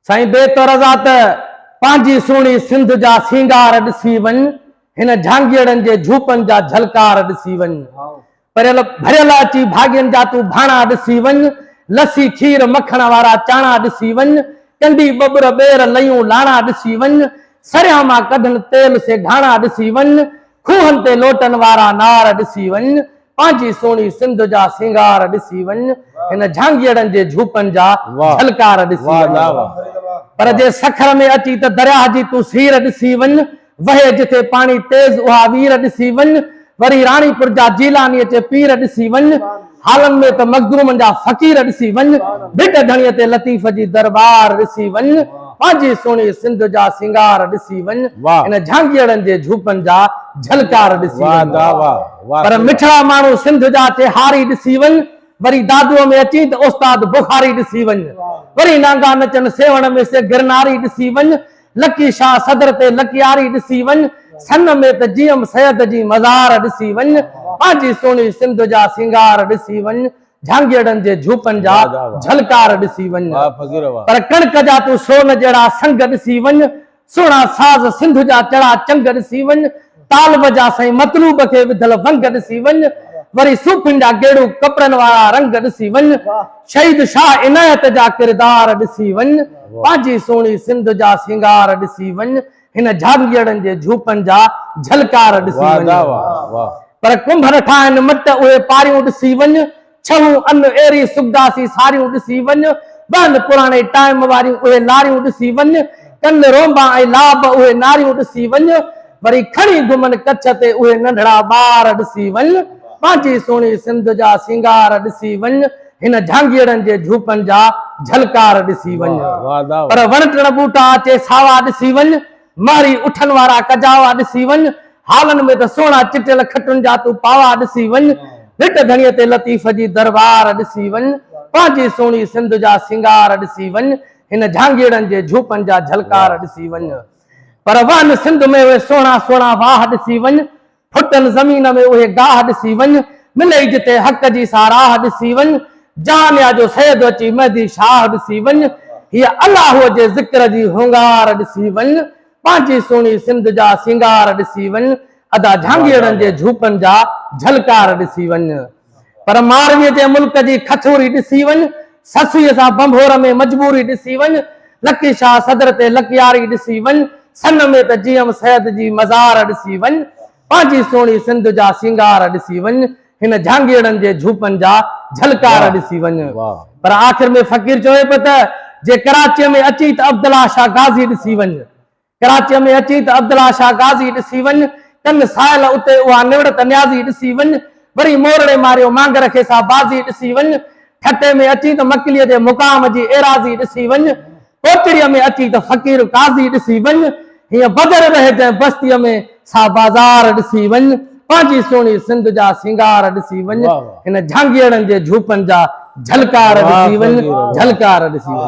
साईं बेतरज़ात पांजी सुणी सिंध जा सिंगार ॾिसी वञ हिन झांगिड़नि जे झूपनि जा झलकार ॾिसी वञ परियल भरियल अची भाॻियनि जा तूं भाणा ॾिसी वञ लस्सी खीर मखण वारा चाणा ॾिसी वञ कंडी बबुर ॿेर लयूं लाणा ॾिसी वञ सरिया मां कढनि तेल से घाणा ॾिसी वञ खूहनि ते लोटनि वारा नार ॾिसी वञ पांजी सोणी सिंध जा सिंगार ॾिसी वञ हिन झांगिड़नि जे झूपनि जा झलकार ॾिसी वञ पर जे सखर में अची त दरिया जी तूं सीर ॾिसी वञ वहे जिथे पाणी तेज उहा वीर ॾिसी वञ वरी राणीपुर जा जीलानी अचे पीर ॾिसी वञ हालनि में त मखदूमनि जा फ़कीर ॾिसी वञ भिट धणीअ ते लतीफ़ जी दरबार ॾिसी वञ पांजी सोणी सिंध जा सिंगार ॾिसी वञ हिन झांगिड़नि जे झूपनि जा झलकार ॾिसी वञ पर मिठड़ा माण्हू सिंध जा तिहारी ॾिसी वञ वरी दादूअ में अची त उस्ताद बुखारी ॾिसी वञ वरी नांगा नचन सेवण में से गिरनारी ॾिसी वञ लकी शाह सदर ते लकियारी ॾिसी वञ सन में त जीएम सैयद जी मज़ार ॾिसी वञ पांजी सोणी सिंध जा सिंगार ॾिसी वञ झांगिड़नि जे झूपनि जा झलकार ॾिसी वञ पर कणक जा तूं सोन जहिड़ा संग ॾिसी वञ सुहिणा साज़ सिंध जा चड़ा चंग ॾिसी वञ तालब जा साईं मतलूब खे विधल वंग ॾिसी वञ वरी सूफिन जा गेड़ू कपड़नि वारा रंग ॾिसी वञ शहीद शाह इनायत जा किरदार ॾिसी वञ पांजी सोणी सिंध जा सिंगार ॾिसी वञ हिन झांगिड़नि जे झूपनि जा झलकार ॾिसी वञ पर कुंभर ठाहिनि मट उहे पारियूं ॾिसी वञ छहूं अन एरी सुगदासी सारियूं ॾिसी वञ बंद पुराणे टाइम वारियूं उहे लारियूं ॾिसी वञ कन रोंबा ऐं लाभ उहे नारियूं ॾिसी वञ वरी खणी घुमनि कच्छ ते उहे नंढड़ा ॿार ॾिसी वञ पांजी सोणी सिंध जा सिंगार ॾिसी वञ हिन झांगिड़नि जे झूपनि जा झलकार ॾिसी वञ पर वणटण बूटा अचे सावा ॾिसी वञ मारी उठनि वारा कजावा ॾिसी वञ हालनि में त सोना चिटियल खटुनि जा तूं पावा ॾिसी वञ भिट धणीअ ते लतीफ़ जी दरबार ॾिसी वञ पांजी सोणी सिंध जा सिंगार ॾिसी वञ हिन झांगिड़नि जे झूपनि जा झलकार ॾिसी वञ पर वन सिंध में उहे सोना सोना वाह ॾिसी वञ फुटन ज़मीन में उहे गाह ॾिसी वञ मिले जिते हक़ जी साराह ॾिसी वञ जानिया जो सैद अची महदी शाह ॾिसी वञ हीअ अल्लाह जे ज़िक्र जी हुंगार ॾिसी वञ पांजी सोणी सिंध जा सिंगार ॾिसी वञ अदा झांगिड़नि जे झूपनि जा झलकार ॾिसी वञ पर मारवीअ जे मुल्क जी खथूरी ॾिसी वञ ससुअ सां बंभोर में मजबूरी ॾिसी वञ लकी शाह सदर ते लकियारी ॾिसी वञ सन में त जीएम सैयद जी मज़ार ॾिसी वञ पांजी सोणी सिंध जा सिंगार ॾिसी वञ हिन झांगिड़नि जे झूपनि जा झलकार ॾिसी वञ पर आख़िर में फ़कीर चवे पियो त जे कराचीअ में अची त अब्दुल्ला शाह गाज़ी ॾिसी वञ कराचीअ में अची त अब्दुल्ला शाह गाज़ी ॾिसी वञ कन सायल उते उहा निवड़त न्याज़ी ॾिसी वञ वरी मोरड़े मारियो मांगर खे सा बाज़ी ॾिसी वञ ठटे में अची त मकलीअ जे मुक़ाम जी एराज़ी ॾिसी वञ कोटड़ीअ में अची त फ़कीर काज़ी ॾिसी वञ हीअं बदर रहे जंहिं बस्तीअ में सा बाज़ार ॾिसी वञ पांजी सोणी सिंध जा सिंगार ॾिसी वञ हिन झांगिड़नि जे झूपनि जा झलकार ॾिसी वञ झलकार ॾिसी वञ